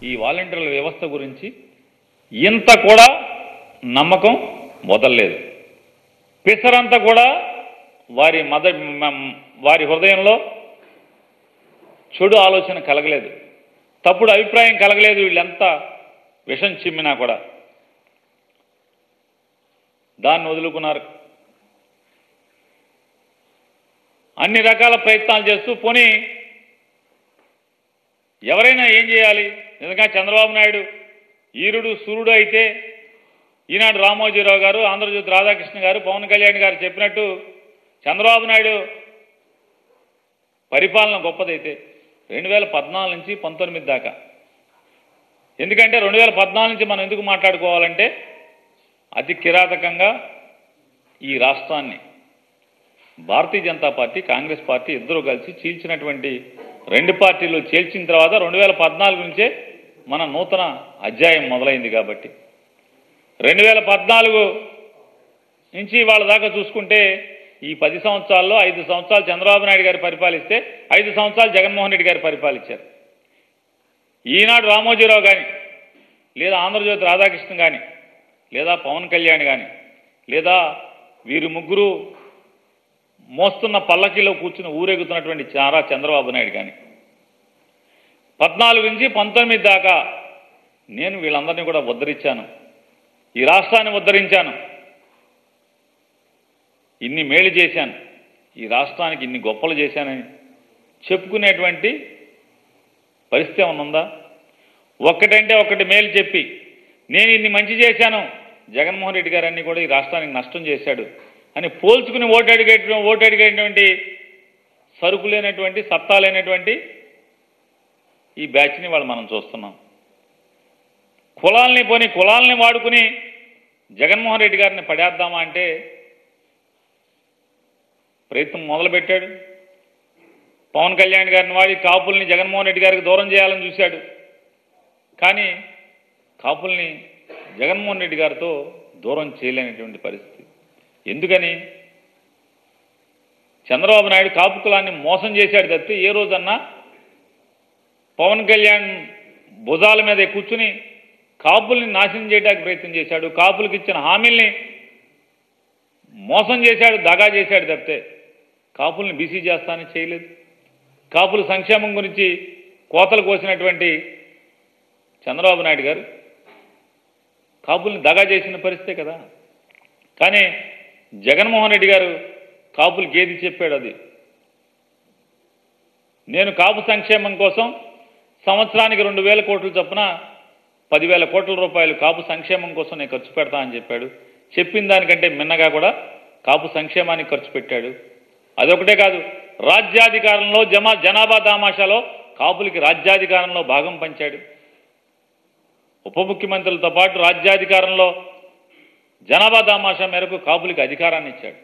ఈ వాలంటీర్ల వ్యవస్థ గురించి ఇంత కూడా నమ్మకం వదలలేదు. పిసరంతా కూడా వారి హృదయంలో చెడు ఆలోచన కలగలేదు, తప్పుడు అభిప్రాయం కలగలేదు. వీళ్ళెంత విషం చిమ్మినా కూడా దాన్ని వదులుకున్నారు. అన్ని రకాల ప్రయత్నాలు చేస్తూ పోనీ ఎవరైనా ఏం చేయాలి? నిజంగా చంద్రబాబు నాయుడు ఈరుడు సూర్యుడు అయితే ఈనాడు రామోజీరావు గారు, ఆంధ్రజ్యోతి రాధాకృష్ణ గారు, పవన్ కళ్యాణ్ గారు చెప్పినట్టు చంద్రబాబు నాయుడు పరిపాలన గొప్పదైతే 2014 నుంచి 19 దాకా, ఎందుకంటే 2014 నుంచి మనం ఎందుకు మాట్లాడుకోవాలంటే అతి కిరాతకంగా ఈ రాష్ట్రాన్ని భారతీయ జనతా పార్టీ, కాంగ్రెస్ పార్టీ ఇద్దరు కలిసి చీల్చినటువంటి రెండు పార్టీలు చీల్చిన తర్వాత 2014 నుంచే మన నూతన అధ్యాయం మొదలైంది. కాబట్టి 2014 నుంచి వాళ్ళ దాకా చూసుకుంటే ఈ 10 సంవత్సరాల్లో 5 సంవత్సరాలు చంద్రబాబు నాయుడు గారు పరిపాలిస్తే 5 సంవత్సరాలు జగన్మోహన్ రెడ్డి గారు పరిపాలించారు. ఈనాడు రామోజీరావు కానీ, లేదా ఆంధ్రజ్యోతి రాధాకృష్ణ కానీ, లేదా పవన్ కళ్యాణ్ కానీ, లేదా వీరు ముగ్గురు మోస్తున్న పల్లకీలో కూర్చుని ఊరేగుతున్నటువంటి చారా చంద్రబాబు నాయుడు కానీ 14 నుంచి 19 దాకా నేను వీళ్ళందరినీ కూడా ఉద్ధరించాను, ఈ రాష్ట్రాన్ని ఉద్ధరించాను, ఇన్ని మేలు చేశాను, ఈ రాష్ట్రానికి ఇన్ని గొప్పలు చేశానని చెప్పుకునేటువంటి పరిస్థితి ఏమన్నా ఉందా? ఒక్కటంటే ఒకటి మేలు చెప్పి నేను ఇన్ని మంచి చేశాను, జగన్మోహన్ రెడ్డి గారు అన్ని కూడా ఈ రాష్ట్రానికి నష్టం చేశాడు అని పోల్చుకుని ఓటు అడిగేటువంటి సరుకు లేనటువంటి, సత్తా లేనటువంటి ఈ బ్యాచ్ని వాళ్ళు మనం చూస్తున్నాం. కులాల్ని వాడుకుని జగన్మోహన్ రెడ్డి గారిని పడేద్దామా అంటే ప్రయత్నం మొదలుపెట్టాడు. పవన్ కళ్యాణ్ గారిని వాడి కాపుల్ని జగన్మోహన్ రెడ్డి గారికి దూరం చేయాలని చూశాడు. కానీ కాపుల్ని జగన్మోహన్ రెడ్డి గారితో దూరం చేయలేనటువంటి పరిస్థితి. ఎందుకని? చంద్రబాబు నాయుడు కాపు కులాన్ని మోసం చేశాడు తప్పితే ఏ రోజన్నా పవన్ కళ్యాణ్ భుజాల మీద కూర్చుని కాపుల్ని నాశనం చేయడానికి ప్రయత్నం చేశాడు, కాపులకు ఇచ్చిన హామీల్ని మోసం చేశాడు, దగా చేశాడు తప్పితే కాపుల్ని బీసీ చేస్తానని చేయలేదు. కాపుల సంక్షేమం గురించి కోతలు కోసినటువంటి చంద్రబాబు నాయుడు గారు కాపుల్ని దగా చేసిన పరిస్థితే కదా. కానీ జగన్మోహన్ రెడ్డి గారు కాపులకి ఏది చెప్పాడు? అది నేను కాపు సంక్షేమం కోసం సంవత్సరానికి 2,000 కోట్ల చొప్పున 10,000 కోట్ల రూపాయలు కాపు సంక్షేమం కోసం నేను ఖర్చు పెడతా అని చెప్పాడు. చెప్పిన దానికంటే మిన్నగా కూడా కాపు సంక్షేమానికి ఖర్చు పెట్టాడు. అదొకటే కాదు, రాజ్యాధికారంలో జనాభా దామాషాలో కాపులకి రాజ్యాధికారంలో భాగం పంచాడు. ఉప ముఖ్యమంత్రులతో పాటు రాజ్యాధికారంలో జనాభా దామాషా మేరకు కాపులకి అధికారాన్ని ఇచ్చాడు.